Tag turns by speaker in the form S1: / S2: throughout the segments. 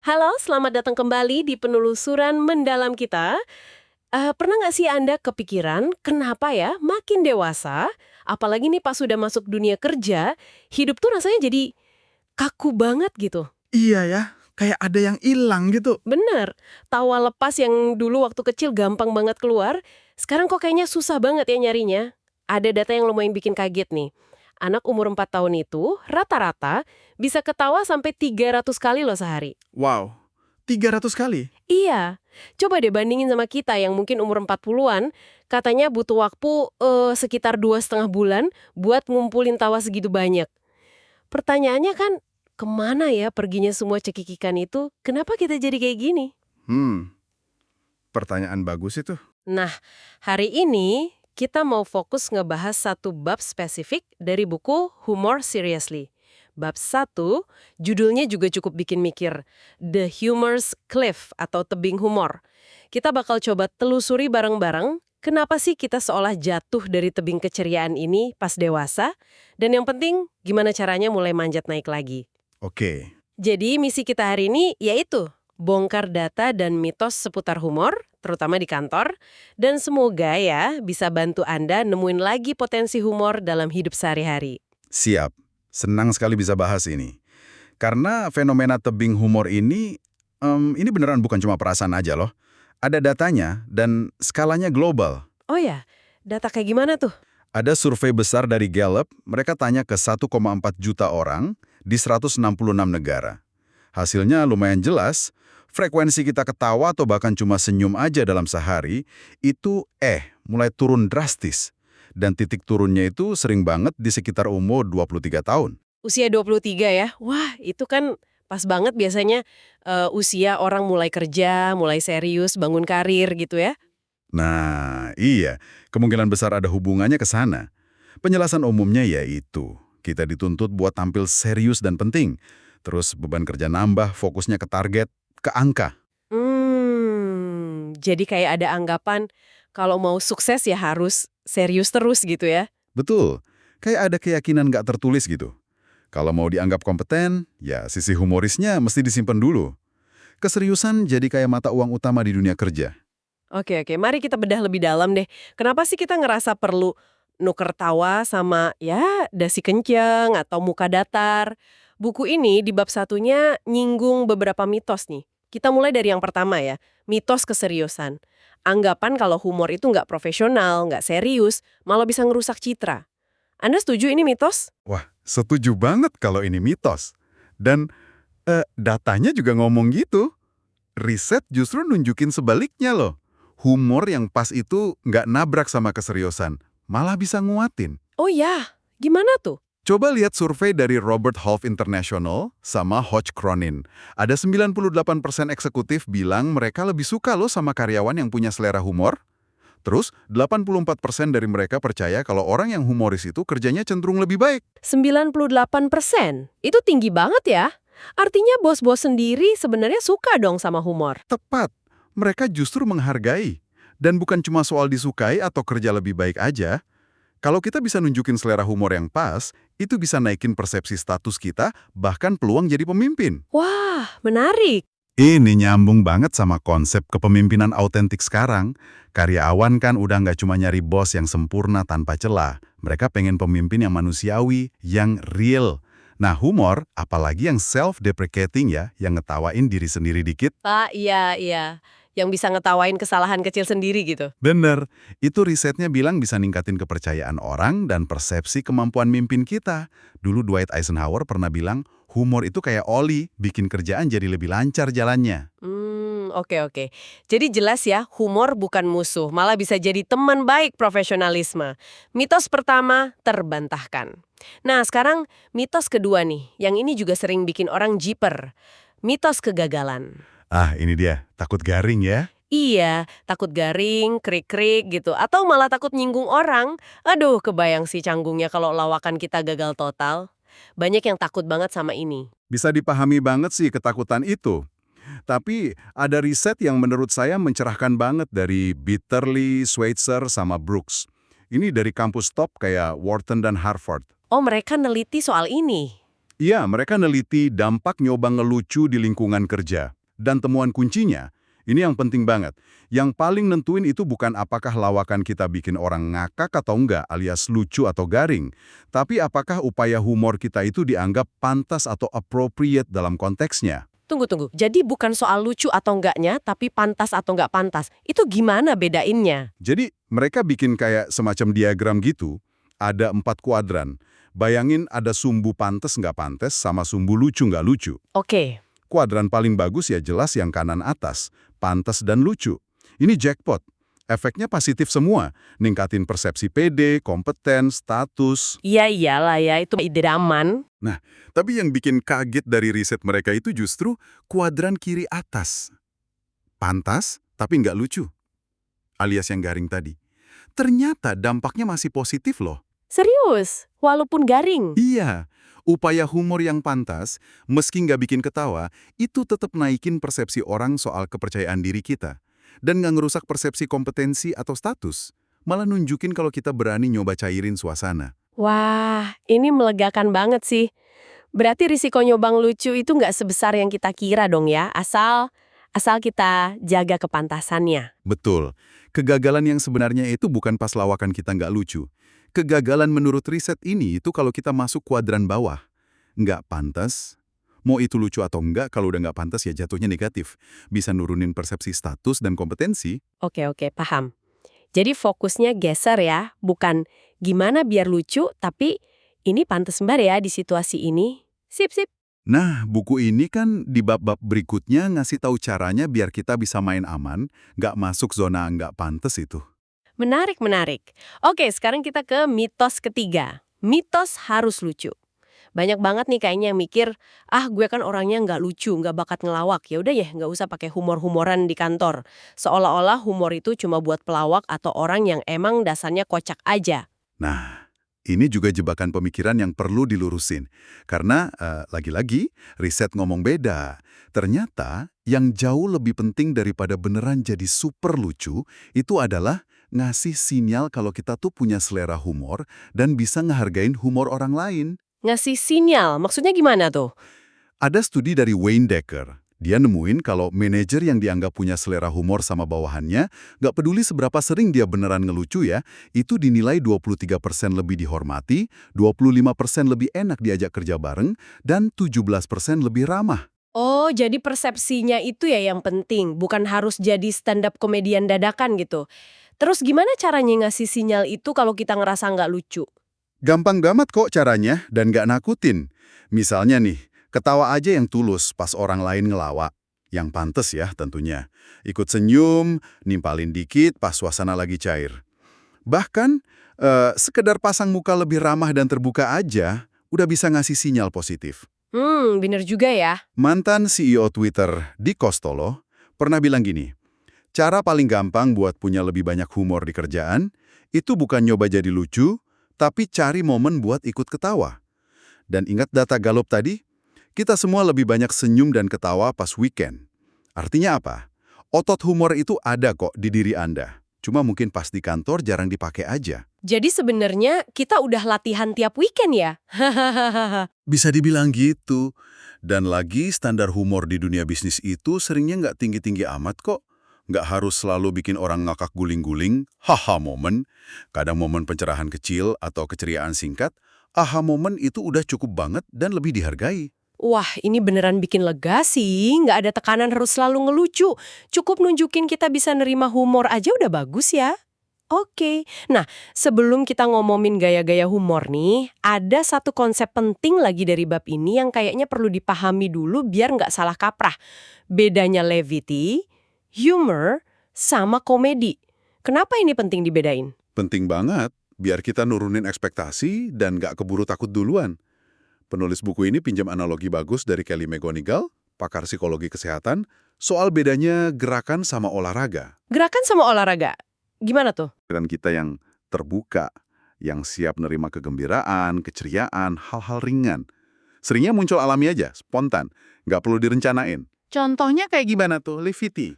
S1: Halo, selamat datang kembali di penelusuran mendalam kita. Pernah nggak sih Anda kepikiran kenapa ya makin dewasa, apalagi nih pas sudah masuk dunia kerja, hidup tuh rasanya jadi kaku banget gitu.
S2: Iya ya, kayak ada yang hilang gitu.
S1: Bener, tawa lepas yang dulu waktu kecil gampang banget keluar, sekarang kok kayaknya susah banget ya nyarinya. Ada data yang lumayan bikin kaget nih. Anak umur 4 tahun itu rata-rata bisa ketawa sampai 300 kali loh sehari.
S2: Wow, 300 kali?
S1: Iya, coba deh bandingin sama kita yang mungkin umur 40-an, katanya butuh waktu sekitar 2,5 bulan buat ngumpulin tawa segitu banyak. Pertanyaannya kan, kemana ya perginya semua cekikikan itu? Kenapa kita jadi kayak gini?
S2: Hmm, pertanyaan bagus itu.
S1: Nah, hari ini kita mau fokus ngebahas satu bab spesifik dari buku Humor Seriously. Bab 1, judulnya juga cukup bikin mikir, The Humor's Cliff atau Tebing Humor. Kita bakal coba telusuri bareng-bareng, kenapa sih kita seolah jatuh dari tebing keceriaan ini pas dewasa, dan yang penting, gimana caranya mulai manjat naik lagi.
S2: Oke,
S1: Jadi misi kita hari ini yaitu bongkar data dan mitos seputar humor, terutama di kantor, dan semoga ya bisa bantu Anda nemuin lagi potensi humor dalam hidup sehari-hari.
S2: siap. Senang sekali bisa bahas ini. Karena fenomena tebing humor ini beneran bukan cuma perasaan aja loh. Ada datanya dan skalanya global.
S1: Oh ya, data kayak gimana tuh?
S2: Ada survei besar dari Gallup, mereka tanya ke 1,4 juta orang di 166 negara. Hasilnya lumayan jelas, frekuensi kita ketawa atau bahkan cuma senyum aja dalam sehari, itu mulai turun drastis. Dan titik turunnya itu sering banget di sekitar umur 23 tahun.
S1: Usia 23 ya? Wah, itu kan pas banget biasanya usia orang mulai kerja, mulai serius, bangun karir gitu ya.
S2: Nah, iya, kemungkinan besar ada hubungannya ke sana. Penjelasan umumnya yaitu, kita dituntut buat tampil serius dan penting. Terus beban kerja nambah, fokusnya ke target, ke angka.
S1: Jadi kayak ada anggapan kalau mau sukses ya harus serius terus gitu ya.
S2: Betul, kayak ada keyakinan nggak tertulis gitu. Kalau mau dianggap kompeten, ya sisi humorisnya mesti disimpan dulu. Keseriusan jadi kayak mata uang utama di dunia kerja.
S1: Oke, oke. Mari kita bedah lebih dalam deh. Kenapa sih kita ngerasa perlu nuker tawa sama ya dasi kenceng atau muka datar? Buku ini di bab satunya nyinggung beberapa mitos nih. Kita mulai dari yang pertama ya, mitos keseriusan. Anggapan kalau humor itu nggak profesional, nggak serius, malah bisa ngerusak citra. Anda setuju ini mitos?
S2: Wah, setuju banget kalau ini mitos. Dan datanya juga ngomong gitu. Riset justru nunjukin sebaliknya loh. Humor yang pas itu nggak nabrak sama keseriusan, malah bisa nguatin.
S1: Oh ya, gimana tuh?
S2: Coba lihat survei dari Robert Half International sama Hodge Cronin. Ada 98% eksekutif bilang mereka lebih suka loh sama karyawan yang punya selera humor. Terus, 84% dari mereka percaya kalau orang yang humoris itu kerjanya cenderung lebih baik.
S1: 98%? Itu tinggi banget ya. Artinya bos-bos sendiri sebenarnya suka dong sama humor.
S2: Tepat, mereka justru menghargai. Dan bukan cuma soal disukai atau kerja lebih baik aja. Kalau kita bisa nunjukin selera humor yang pas, itu bisa naikin persepsi status kita, bahkan peluang jadi pemimpin.
S1: Wah, menarik.
S2: Ini nyambung banget sama konsep kepemimpinan autentik sekarang. Karyawan kan udah nggak cuma nyari bos yang sempurna tanpa celah. Mereka pengen pemimpin yang manusiawi, yang real. Nah, humor, apalagi yang self-deprecating ya, yang ngetawain diri sendiri dikit.
S1: Pak, iya, iya. Yang bisa ngetawain kesalahan kecil sendiri gitu.
S2: Bener, itu risetnya bilang bisa ningkatin kepercayaan orang dan persepsi kemampuan mimpin kita. Dulu Dwight Eisenhower pernah bilang, humor itu kayak oli, bikin kerjaan jadi lebih lancar jalannya.
S1: Oke, oke. Jadi jelas ya, humor bukan musuh, malah bisa jadi teman baik profesionalisme. Mitos pertama terbantahkan. Nah, sekarang mitos kedua nih, yang ini juga sering bikin orang jiper. Mitos kegagalan.
S2: Ah, ini dia, takut garing ya.
S1: Iya, takut garing, krik-krik gitu, atau malah takut nyinggung orang. Aduh, kebayang sih canggungnya kalau lawakan kita gagal total. Banyak yang takut banget sama ini.
S2: Bisa dipahami banget sih ketakutan itu. Tapi ada riset yang menurut saya mencerahkan banget dari Bitterly, Schweitzer, sama Brooks. Ini dari kampus top kayak Wharton dan Harvard.
S1: Oh, mereka neliti soal ini.
S2: Iya, mereka neliti dampak nyoba ngelucu di lingkungan kerja. Dan temuan kuncinya, ini yang penting banget. Yang paling nentuin itu bukan apakah lawakan kita bikin orang ngakak atau enggak, alias lucu atau garing. Tapi apakah upaya humor kita itu dianggap pantas atau appropriate dalam konteksnya.
S1: Tunggu. Jadi bukan soal lucu atau enggaknya, tapi pantas atau enggak pantas. Itu gimana bedainnya?
S2: Jadi mereka bikin kayak semacam diagram gitu, ada 4 kuadran. Bayangin ada sumbu pantas nggak pantas sama sumbu lucu nggak lucu.
S1: Oke.
S2: Kuadran paling bagus ya jelas yang kanan atas, pantas dan lucu. Ini jackpot. Efeknya positif semua, ningkatin persepsi pede, kompeten, status.
S1: Iya iyalah ya, itu idaman.
S2: Nah, tapi yang bikin kaget dari riset mereka itu justru kuadran kiri atas. Pantas, tapi nggak lucu. Alias yang garing tadi. Ternyata dampaknya masih positif loh.
S1: Serius? Walaupun garing?
S2: Iya, upaya humor yang pantas, meski nggak bikin ketawa, itu tetap naikin persepsi orang soal kepercayaan diri kita. Dan nggak ngerusak persepsi kompetensi atau status. Malah nunjukin kalau kita berani nyoba cairin suasana.
S1: Wah, ini melegakan banget sih. Berarti risiko nyobang lucu itu nggak sebesar yang kita kira dong ya, asal kita jaga kepantasannya.
S2: Betul. Kegagalan yang sebenarnya itu bukan pas lawakan kita nggak lucu. Kegagalan menurut riset ini itu kalau kita masuk kuadran bawah. Nggak pantas. Mau itu lucu atau enggak, kalau udah nggak pantas ya jatuhnya negatif. Bisa nurunin persepsi status dan kompetensi.
S1: Oke, paham. Jadi fokusnya geser ya, bukan gimana biar lucu, tapi ini pantas mbar ya di situasi ini. Sip.
S2: Nah, buku ini kan di bab-bab berikutnya ngasih tahu caranya biar kita bisa main aman, nggak masuk zona nggak pantas itu.
S1: Menarik. Oke, sekarang kita ke mitos ketiga. Mitos harus lucu. Banyak banget nih kayaknya yang mikir, gue kan orangnya nggak lucu, nggak bakat ngelawak. Ya udah ya, nggak usah pakai humor-humoran di kantor. Seolah-olah humor itu cuma buat pelawak atau orang yang emang dasarnya kocak aja.
S2: Nah, ini juga jebakan pemikiran yang perlu dilurusin. Karena, lagi-lagi, riset ngomong beda. Ternyata, yang jauh lebih penting daripada beneran jadi super lucu, itu adalah ngasih sinyal kalau kita tuh punya selera humor dan bisa ngehargain humor orang lain.
S1: Ngasih sinyal, maksudnya gimana tuh?
S2: Ada studi dari Wayne Decker. Dia nemuin kalau manajer yang dianggap punya selera humor sama bawahannya, nggak peduli seberapa sering dia beneran ngelucu ya, itu dinilai 23% lebih dihormati, 25% lebih enak diajak kerja bareng, dan 17% lebih ramah.
S1: Oh, jadi persepsinya itu ya yang penting, bukan harus jadi stand-up komedian dadakan gitu. Terus gimana caranya ngasih sinyal itu kalau kita ngerasa nggak lucu?
S2: Gampang banget kok caranya, dan nggak nakutin. Misalnya nih, ketawa aja yang tulus pas orang lain ngelawak. Yang pantes ya tentunya. Ikut senyum, nimpalin dikit pas suasana lagi cair. Bahkan, sekedar pasang muka lebih ramah dan terbuka aja, udah bisa ngasih sinyal positif.
S1: Bener juga ya.
S2: Mantan CEO Twitter, Dick Costolo, pernah bilang gini, cara paling gampang buat punya lebih banyak humor di kerjaan, itu bukan nyoba jadi lucu, tapi cari momen buat ikut ketawa. Dan ingat data Gallup tadi? Kita semua lebih banyak senyum dan ketawa pas weekend. Artinya apa? Otot humor itu ada kok di diri Anda. Cuma mungkin pas di kantor jarang dipakai aja.
S1: Jadi sebenarnya kita udah latihan tiap weekend ya? Hahaha.
S2: Bisa dibilang gitu. Dan lagi standar humor di dunia bisnis itu seringnya nggak tinggi-tinggi amat kok. Nggak harus selalu bikin orang ngakak guling-guling, haha momen. Kadang momen pencerahan kecil atau keceriaan singkat, aha momen itu udah cukup banget dan lebih dihargai.
S1: Wah, ini beneran bikin lega sih. Nggak ada tekanan harus selalu ngelucu. Cukup nunjukin kita bisa nerima humor aja udah bagus ya. Oke. Nah, sebelum kita ngomongin gaya-gaya humor nih, ada satu konsep penting lagi dari bab ini yang kayaknya perlu dipahami dulu biar nggak salah kaprah. Bedanya levity, humor, sama komedi. Kenapa ini penting dibedain?
S2: Penting banget, biar kita nurunin ekspektasi dan nggak keburu takut duluan. Penulis buku ini pinjam analogi bagus dari Kelly McGonigal, pakar psikologi kesehatan, soal bedanya gerakan sama olahraga.
S1: Gerakan sama olahraga. Gimana tuh?
S2: Dan kita yang terbuka, yang siap nerima kegembiraan, keceriaan, hal-hal ringan. Seringnya muncul alami aja, spontan, nggak perlu direncanain. Contohnya kayak gimana tuh, Levity?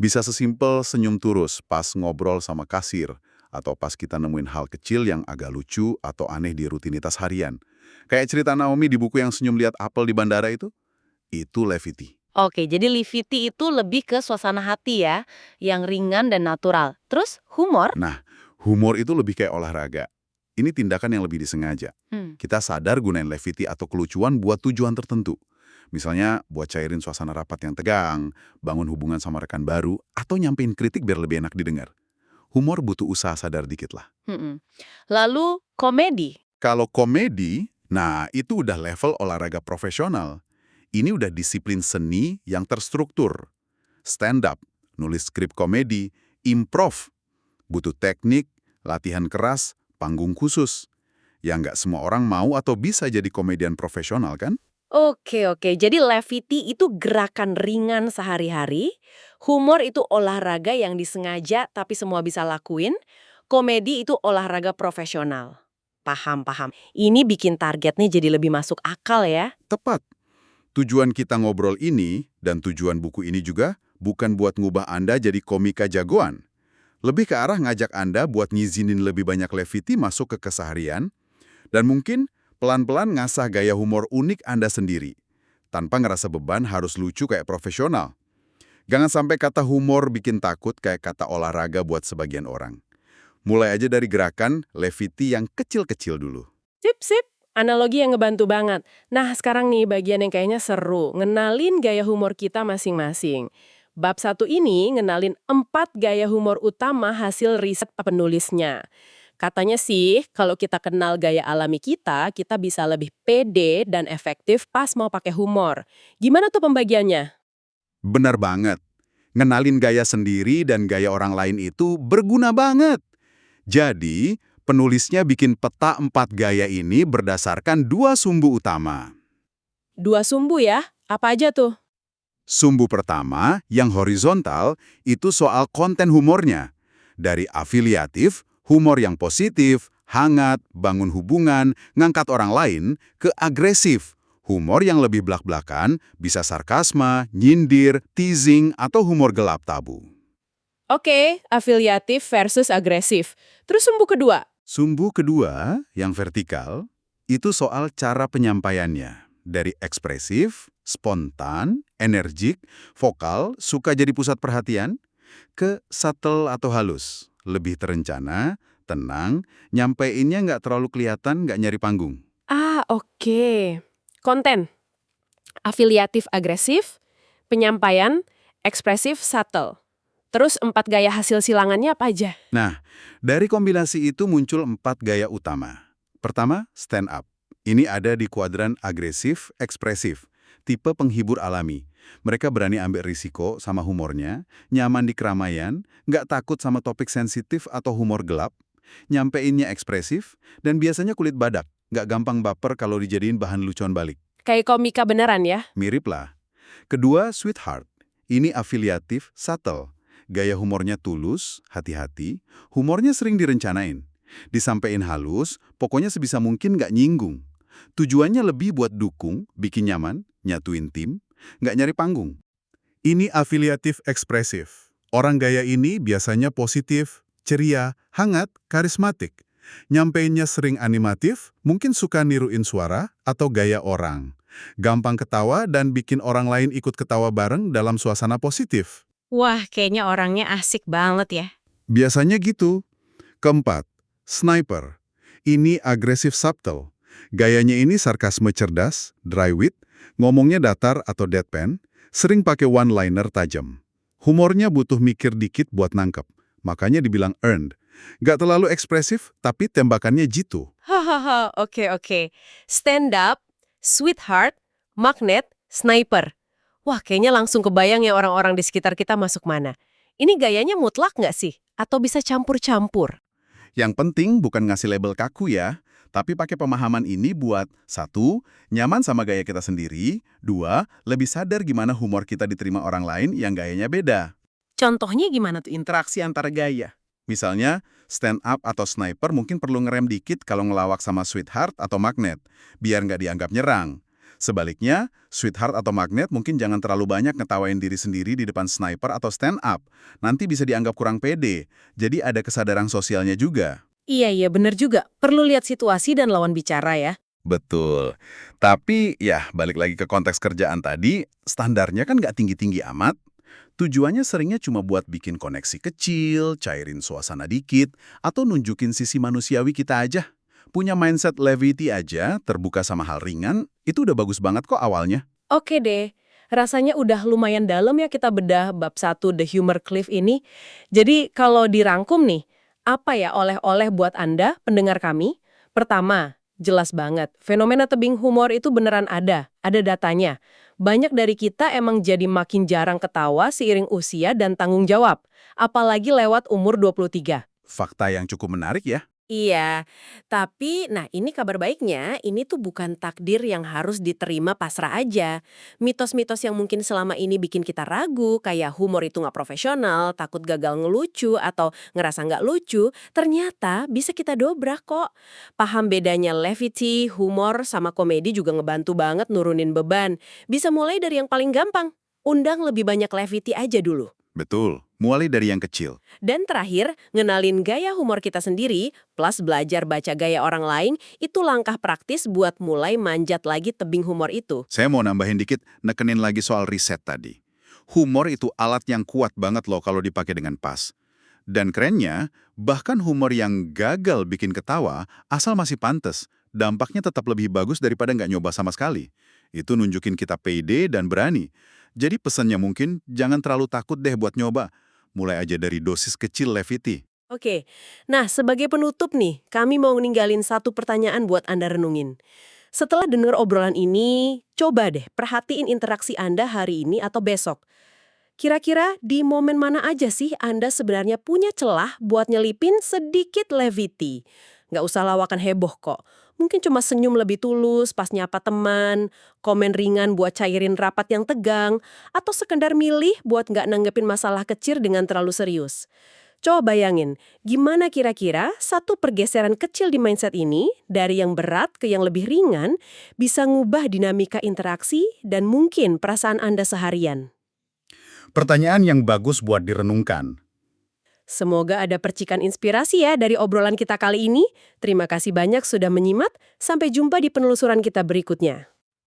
S2: Bisa sesimpel senyum turus pas ngobrol sama kasir, atau pas kita nemuin hal kecil yang agak lucu atau aneh di rutinitas harian. Kayak cerita Naomi di buku yang senyum lihat apel di bandara itu levity.
S3: Oke, jadi levity itu lebih ke suasana hati ya, yang ringan dan natural. Terus humor?
S4: Nah, humor itu lebih kayak olahraga. Ini tindakan yang lebih disengaja.
S3: Hmm.
S4: Kita sadar gunain levity atau kelucuan buat tujuan tertentu. Misalnya buat cairin suasana rapat yang tegang, bangun hubungan sama rekan baru, atau nyampein kritik biar lebih enak didengar. Humor butuh usaha sadar dikit lah.
S3: Mm-mm. Lalu komedi.
S4: Kalau komedi, nah itu udah level olahraga profesional. Ini udah disiplin seni yang terstruktur. Stand up, nulis skrip komedi, improv. Butuh teknik, latihan keras, panggung khusus. Ya nggak semua orang mau atau bisa jadi komedian profesional kan?
S1: Oke. Jadi levity itu gerakan ringan sehari-hari, humor itu olahraga yang disengaja tapi semua bisa lakuin, komedi itu olahraga profesional. Paham. Ini bikin targetnya jadi lebih masuk akal ya.
S4: Tepat. Tujuan kita ngobrol ini dan tujuan buku ini juga bukan buat ngubah Anda jadi komika jagoan. Lebih ke arah ngajak Anda buat ngizinin lebih banyak levity masuk ke keseharian dan mungkin pelan-pelan ngasah gaya humor unik Anda sendiri. Tanpa ngerasa beban harus lucu kayak profesional. Jangan sampai kata humor bikin takut kayak kata olahraga buat sebagian orang. Mulai aja dari gerakan levity yang kecil-kecil dulu.
S1: Sip. Analogi yang ngebantu banget. Nah, sekarang nih bagian yang kayaknya seru. Ngenalin gaya humor kita masing-masing. Bab 1 ini ngenalin 4 gaya humor utama hasil riset penulisnya. Katanya sih, kalau kita kenal gaya alami kita bisa lebih pede dan efektif pas mau pakai humor. Gimana tuh pembagiannya?
S4: Benar banget. Ngenalin gaya sendiri dan gaya orang lain itu berguna banget. Jadi, penulisnya bikin peta 4 gaya ini berdasarkan 2 sumbu utama.
S1: 2 sumbu ya? Apa aja tuh?
S4: Sumbu pertama, yang horizontal, itu soal konten humornya. Dari afiliatif, humor yang positif, hangat, bangun hubungan, ngangkat orang lain, ke agresif. Humor yang lebih blak-blakan, bisa sarkasme, nyindir, teasing, atau humor gelap tabu.
S1: Oke, afiliatif versus agresif. Terus sumbu kedua?
S4: Sumbu kedua, yang vertikal, itu soal cara penyampaiannya. Dari ekspresif, spontan, energik, vokal, suka jadi pusat perhatian, ke subtle atau halus, lebih terencana, tenang, nyampeinnya nggak terlalu kelihatan, nggak nyari panggung.
S1: Oke. Konten. Afiliatif agresif, penyampaian, ekspresif subtle. Terus 4 gaya hasil silangannya apa aja?
S4: Nah, dari kombinasi itu muncul 4 gaya utama. Pertama, stand up. Ini ada di kuadran agresif, ekspresif, tipe penghibur alami. Mereka berani ambil risiko sama humornya, nyaman di keramaian, nggak takut sama topik sensitif atau humor gelap, nyampeinnya ekspresif, dan biasanya kulit badak, nggak gampang baper kalau dijadiin bahan lucuan balik.
S1: Kayak komika beneran ya?
S4: Mirip lah. Kedua, sweetheart. Ini afiliatif, subtle. Gaya humornya tulus, hati-hati, humornya sering direncanain. Disampein halus, pokoknya sebisa mungkin nggak nyinggung. Tujuannya lebih buat dukung, bikin nyaman, nyatuin tim, nggak nyari panggung. Ini afiliatif ekspresif. Orang gaya ini biasanya positif, ceria, hangat, karismatik. Nyampeinnya sering animatif, mungkin suka niruin suara atau gaya orang. Gampang ketawa dan bikin orang lain ikut ketawa bareng dalam suasana positif.
S3: Wah, kayaknya orangnya asik banget ya.
S4: Biasanya gitu. Keempat, sniper. Ini agresif subtle. Gayanya ini sarkasme cerdas, dry wit, ngomongnya datar atau deadpan, sering pakai one-liner tajam. Humornya butuh mikir dikit buat nangkep, makanya dibilang earned. Nggak terlalu ekspresif, tapi tembakannya jitu.
S1: Hahaha, oke. Stand up, sweetheart, magnet, sniper. Wah, kayaknya langsung kebayang ya orang-orang di sekitar kita masuk mana. Ini gayanya mutlak nggak sih? Atau bisa campur-campur?
S4: Yang penting bukan ngasih label kaku ya, tapi pakai pemahaman ini buat 1. Nyaman sama gaya kita sendiri, 2. Lebih sadar gimana humor kita diterima orang lain yang gayanya beda.
S1: Contohnya gimana tuh?
S4: Interaksi antara gaya. Misalnya, stand up atau sniper mungkin perlu ngerem dikit kalau ngelawak sama sweetheart atau magnet, biar nggak dianggap nyerang. Sebaliknya, sweetheart atau magnet mungkin jangan terlalu banyak ngetawain diri sendiri di depan sniper atau stand up. Nanti bisa dianggap kurang pede, jadi ada kesadaran sosialnya juga.
S1: Iya, bener juga. Perlu lihat situasi dan lawan bicara ya.
S4: Betul. Tapi ya balik lagi ke konteks kerjaan tadi, standarnya kan nggak tinggi-tinggi amat. Tujuannya seringnya cuma buat bikin koneksi kecil, cairin suasana dikit, atau nunjukin sisi manusiawi kita aja. Punya mindset levity aja, terbuka sama hal ringan, itu udah bagus banget kok awalnya.
S1: Oke deh, rasanya udah lumayan dalam ya kita bedah bab 1 The Humor Cliff ini. Jadi kalau dirangkum nih, apa ya oleh-oleh buat Anda, pendengar kami? Pertama, jelas banget, fenomena tebing humor itu beneran ada datanya. Banyak dari kita emang jadi makin jarang ketawa seiring usia dan tanggung jawab, apalagi lewat umur 23.
S4: Fakta yang cukup menarik ya.
S1: Iya, tapi nah ini kabar baiknya, ini tuh bukan takdir yang harus diterima pasrah aja. Mitos-mitos yang mungkin selama ini bikin kita ragu, kayak humor itu nggak profesional, takut gagal ngelucu, atau ngerasa nggak lucu, ternyata bisa kita dobrak kok. Paham bedanya levity, humor, sama komedi juga ngebantu banget nurunin beban. Bisa mulai dari yang paling gampang, undang lebih banyak levity aja dulu.
S4: Betul, mulai dari yang kecil.
S1: Dan terakhir, ngenalin gaya humor kita sendiri, plus belajar baca gaya orang lain, itu langkah praktis buat mulai manjat lagi tebing humor itu.
S4: Saya mau nambahin dikit, nekenin lagi soal riset tadi. Humor itu alat yang kuat banget loh kalau dipakai dengan pas. Dan kerennya, bahkan humor yang gagal bikin ketawa, asal masih pantes, dampaknya tetap lebih bagus daripada nggak nyoba sama sekali. Itu nunjukin kita pede dan berani. Jadi pesannya mungkin jangan terlalu takut deh buat nyoba. Mulai aja dari dosis kecil levity.
S1: Oke, nah sebagai penutup nih, kami mau ninggalin satu pertanyaan buat Anda renungin. Setelah dengar obrolan ini, coba deh perhatiin interaksi Anda hari ini atau besok. Kira-kira di momen mana aja sih Anda sebenarnya punya celah buat nyelipin sedikit levity? Nggak usah lawakan heboh kok. Mungkin cuma senyum lebih tulus pas nyapa teman, komen ringan buat cairin rapat yang tegang, atau sekedar milih buat nggak nanggepin masalah kecil dengan terlalu serius. Coba bayangin, gimana kira-kira satu pergeseran kecil di mindset ini, dari yang berat ke yang lebih ringan, bisa ngubah dinamika interaksi dan mungkin perasaan Anda seharian.
S4: Pertanyaan yang bagus buat direnungkan.
S1: Semoga ada percikan inspirasi ya dari obrolan kita kali ini. Terima kasih banyak sudah menyimak. Sampai jumpa di penelusuran kita berikutnya.